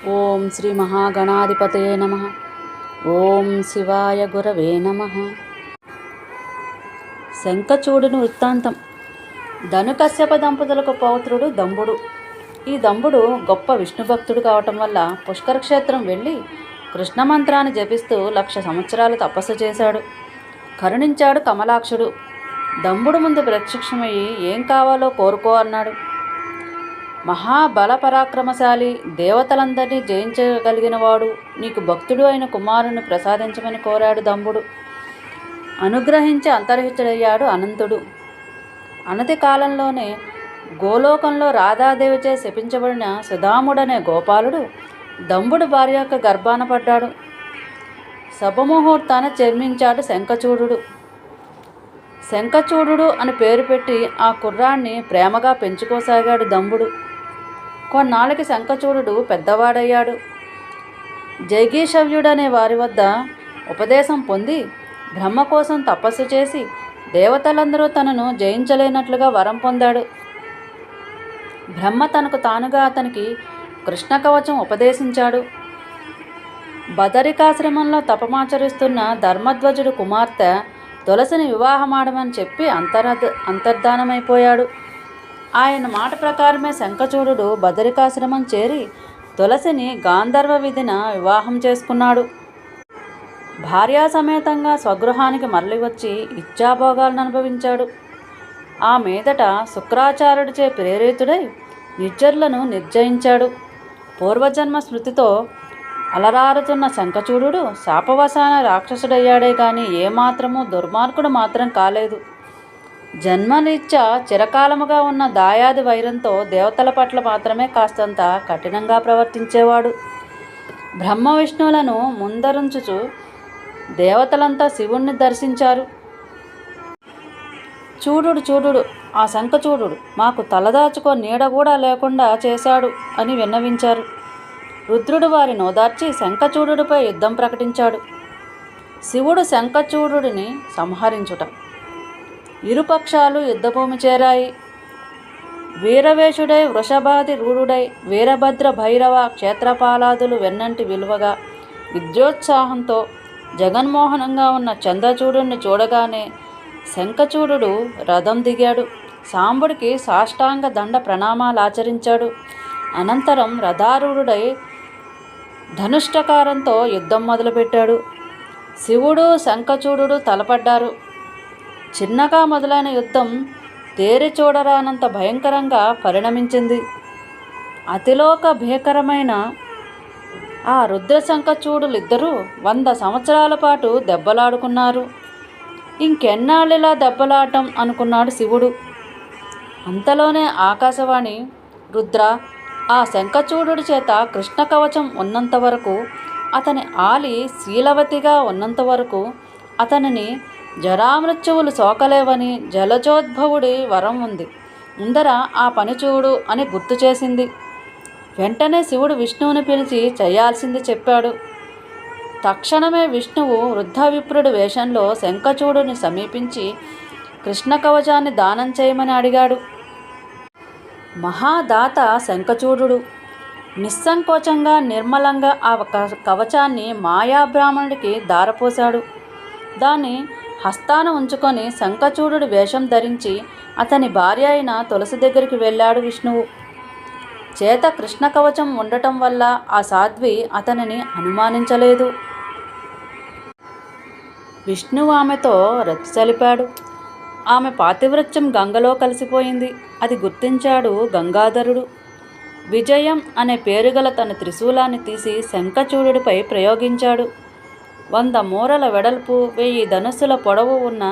ఓం శ్రీ మహాగణాధిపతయే నమః. ఓం శివాయ గురవే నమః. శంఖచూడుని వృత్తాంతం. ధనుకశ్యప దంపతులకు పౌత్రుడు దంభుడు. ఈ దంభుడు గొప్ప విష్ణుభక్తుడు కావటం వల్ల పుష్కర క్షేత్రం వెళ్ళి కృష్ణ మంత్రాన్ని జపిస్తూ 1,00,000 సంవత్సరాలు తపస్సు చేశాడు. కరుణించాడు కమలాక్షుడు. దంభుడు ముందు ప్రత్యక్షమయ్యి ఏం కావాలో కోరుకో అన్నాడు. మహాబల పరాక్రమశాలి, దేవతలందరినీ జయించగలిగినవాడు, నీకు భక్తుడు అయిన కుమారుని ప్రసాదించమని కోరాడు దంభుడు. అనుగ్రహించి అంతర్హితుడయ్యాడు అనంతుడు. అనతి కాలంలోనే గోలోకంలో రాధాదేవిచే శపించబడిన సుధాముడనే గోపాలుడు దంభుడు భార్య యొక్క గర్భాన పడ్డాడు. శుభముహూర్తాన జన్మించాడు శంఖచూడుడు. శంఖచూడుడు అని పేరు పెట్టి ఆ కుర్రాన్ని ప్రేమగా పెంచుకోసాగాడు దంభుడు. కొన్నాళ్ళకి శంఖచూడుడు పెద్దవాడయ్యాడు. జైగీషవ్యుడనే వారి వద్ద ఉపదేశం పొంది బ్రహ్మ కోసం తపస్సు చేసి దేవతలందరూ తనను జయించలేనట్లుగా వరం పొందాడు. బ్రహ్మ తనకు తానుగా అతనికి కృష్ణ కవచం ఉపదేశించాడు. బదరికాశ్రమంలో తపమాచరిస్తున్న ధర్మధ్వజుడు కుమార్తె తులసిని వివాహమాడమని చెప్పి అంతర్ధానమైపోయాడు. ఆయన మాట ప్రకారమే శంఖచూడుడు బదరికాశ్రమం చేరి తులసిని గాంధర్వ విధిన వివాహం చేసుకున్నాడు. భార్యా సమేతంగా స్వగృహానికి మరలి వచ్చి ఇచ్ఛాభోగాలను అనుభవించాడు. ఆ మీదట శుక్రాచార్యుడిచే ప్రేరితుడై నిర్జరులను నిర్జయించాడు. పూర్వజన్మ స్మృతితో అలరారుతున్న శంఖచూడుడు శాపవశాన రాక్షసుడయ్యాడే కానీ ఏమాత్రమూ దుర్మార్గుడు మాత్రం కాలేదు. జన్మనిత్య చిరకాలముగా ఉన్న దాయాది వైరంతో దేవతల పట్ల మాత్రమే కాస్తంత కఠినంగా ప్రవర్తించేవాడు. బ్రహ్మ విష్ణువులను ముందరుంచుచు దేవతలంతా శివుణ్ణి దర్శించారు. చూడు ఆ శంఖచూడుడు మాకు తలదాచుకో నీడ కూడా లేకుండా చేశాడు అని విన్నవించారు. రుద్రుడు వారిని ఓదార్చి శంఖచూడుడిపై యుద్ధం ప్రకటించాడు. శివుడు శంఖచూడుడిని సంహరించుట. ఇరుపక్షాలు యుద్ధభూమి చేరాయి. వీరవేషుడై వృషభాది రూఢుడై వీరభద్ర భైరవ క్షేత్రపాలాదులు వెన్నంటి విలువగా విద్యోత్సాహంతో జగన్మోహనంగా ఉన్న చంద్రచూడుని చూడగానే శంఖచూడుడు రథం దిగాడు. సాంబుడికి సాష్టాంగ దండ ప్రణామాలాచరించాడు. అనంతరం రథారూఢుడై ధనుష్టకారంతో యుద్ధం మొదలుపెట్టాడు. శివుడు శంఖచూడుడు తలపడ్డారు. చిన్నగా మొదలైన యుద్ధం తేరి చూడరానంత భయంకరంగా పరిణమించింది. అతిలోక భీకరమైన ఆ రుద్ర శంఖచూడులిద్దరూ 100 సంవత్సరాల పాటు దెబ్బలాడుకున్నారు. ఇంకెన్నాళ్ళిలా దెబ్బలాడటం అనుకున్నాడు శివుడు. అంతలోనే ఆకాశవాణి, రుద్ర, ఆ శంఖచూడుడి చేత కృష్ణ కవచం ఉన్నంత వరకు, అతని ఆలి శీలవతిగా ఉన్నంత వరకు అతనిని జరామృత్యువులు సోకలేవని జలజోద్భవుడి వరం ఉంది. ముందర ఆ పని చూడు అని గుర్తు చేసింది. వెంటనే శివుడు విష్ణువుని పిలిచి చేయాల్సింది చెప్పాడు. తక్షణమే విష్ణువు వృద్ధ విప్రుడి వేషంలో శంఖచూడుని సమీపించి కృష్ణ కవచాన్ని దానం చేయమని అడిగాడు. మహాదాత శంఖచూడుడు నిస్సంకోచంగా నిర్మలంగా ఆ కవచాన్ని మాయాబ్రాహ్మణుడికి దారపోశాడు. దాన్ని హస్తాన ఉంచుకొని శంఖచూడుడి వేషం ధరించి అతని భార్య అయిన తులసి దగ్గరికి వెళ్ళాడు విష్ణువు. చేత కృష్ణ కవచం ఉండటం వల్ల ఆ సాధ్వి అతనిని అనుమానించలేదు. విష్ణువు ఆమెతో రతి చలిపాడు. ఆమె పాతివ్రత్యం గంగలో కలిసిపోయింది. అది గుర్తించాడు గంగాధరుడు. విజయం అనే పేరుగల తన త్రిశూలాన్ని తీసి శంఖచూడుడిపై ప్రయోగించాడు. 100 మూరల వెడల్పు 1000 ధనుస్సుల పొడవు ఉన్న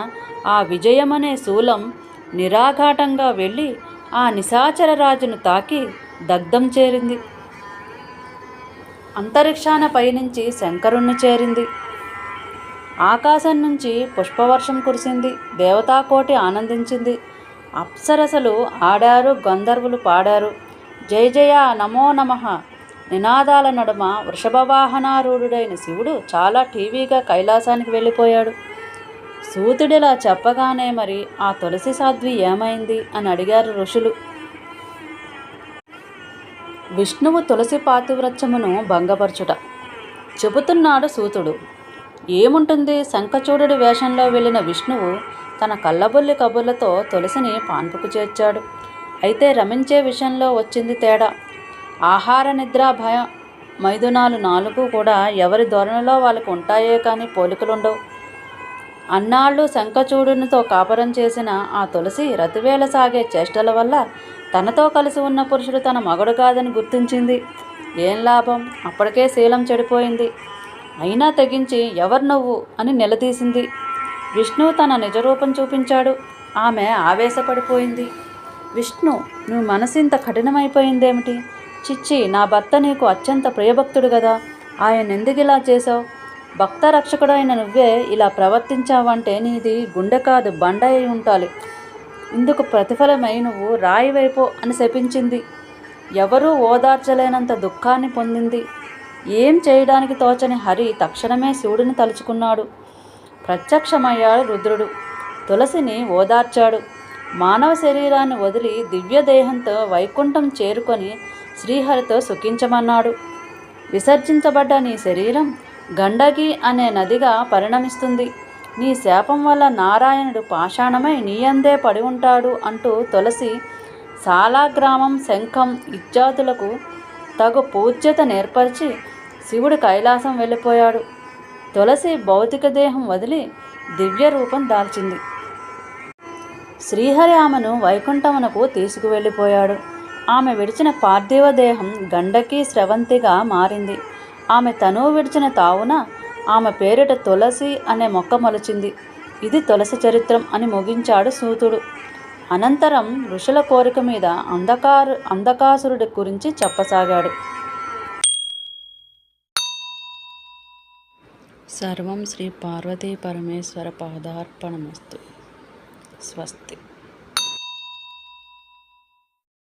ఆ విజయమనే శూలం నిరాఘాటంగా వెళ్ళి ఆ నిశాచర రాజును తాకి దగ్ధం చేరింది. అంతరిక్షాన పయనించి శంకరుణ్ణి చేరింది. ఆకాశం నుంచి పుష్పవర్షం కురిసింది. దేవతాకోటి ఆనందించింది. అప్సరసలు ఆడారు, గంధర్వులు పాడారు. జయ జయ నమో నమః నినాదాల నడుమ వృషభవాహనారూఢుడైన శివుడు చాలా టీవీగా కైలాసానికి వెళ్ళిపోయాడు. సూతుడిలా చెప్పగానే మరి ఆ తులసి సాధ్వి ఏమైంది అని అడిగారు ఋషులు. విష్ణువు తులసి పాతివ్రత్యమును భంగపరచుట. చెబుతున్నాడు సూతుడు. ఏముంటుంది? శంఖచూడుడి వేషంలో వెళ్ళిన విష్ణువు తన కళ్ళబొల్లి కబుర్లతో తులసిని పాన్పుకు చేర్చాడు. అయితే రమించే విషయంలో వచ్చింది తేడా. ఆహార నిద్ర భయ మైథునాలు 4 కూడా ఎవరి ధోరణిలో వాళ్ళకు ఉంటాయే కానీ పోలికలుండవు. అన్నాళ్ళు శంఖచూడునితో కాపరం చేసిన ఆ తులసి రతివేళ సాగే చేష్టల వల్ల తనతో కలిసి ఉన్న పురుషుడు తన మగడు కాదని గుర్తించింది. ఏం లాభం? అప్పటికే శీలం చెడిపోయింది. అయినా తెగించి ఎవరు నువ్వు అని నిలదీసింది. విష్ణువు తన నిజరూపం చూపించాడు. ఆమె ఆవేశపడిపోయింది. విష్ణు, నువ్వు మనసు ఇంత కఠినమైపోయిందేమిటి? చిచ్చి, నా భర్త నీకు అత్యంత ప్రియభక్తుడు కదా, ఆయన ఎందుకు ఇలా చేశావు? భక్త రక్షకుడైన నువ్వే ఇలా ప్రవర్తించావంటే నీది గుండె కాదు బండ అయి ఉండాలి. ఇందుకు ప్రతిఫలమై నువ్వు రాయి వైపో అని శపించింది. ఎవరూ ఓదార్చలేనంత దుఃఖాన్ని పొందింది. ఏం చేయడానికి తోచని హరి తక్షణమే శివుడిని తలుచుకున్నాడు. ప్రత్యక్షమయ్యాడు రుద్రుడు. తులసిని ఓదార్చాడు. మానవ శరీరాన్ని వదిలి దివ్యదేహంతో వైకుంఠం చేరుకొని శ్రీహరితో సుఖించమన్నాడు. విసర్జించబడ్డ నీ శరీరం గండకి అనే నదిగా పరిణమిస్తుంది. నీ శాపం వల్ల నారాయణుడు పాషాణమై నీయందే పడి ఉంటాడు అంటూ తులసి సాలాగ్రామం, శంఖం ఇత్యాదులకు తగు పూజ్యత నేర్పరిచి శివుడు కైలాసం వెళ్ళిపోయాడు. తులసి భౌతిక దేహం వదిలి దివ్య రూపం దాల్చింది. శ్రీహరి ఆమెను వైకుంఠమునకు తీసుకువెళ్ళిపోయాడు. ఆమె విడిచిన పార్థివ దేహం గండకి స్రవంతిగా మారింది. ఆమె తనువు విడిచిన తావున ఆమె పేరిట తులసి అనే మొక్క మొలిచింది. ఇది తులసి చరిత్రం అని ముగించాడు సూతుడు. అనంతరం ఋషుల కోరిక మీద అంధకాసురుడి గురించి చెప్పసాగాడు. సర్వం శ్రీ పార్వతీ పరమేశ్వర పాదార్పణమస్తు. స్వస్తి.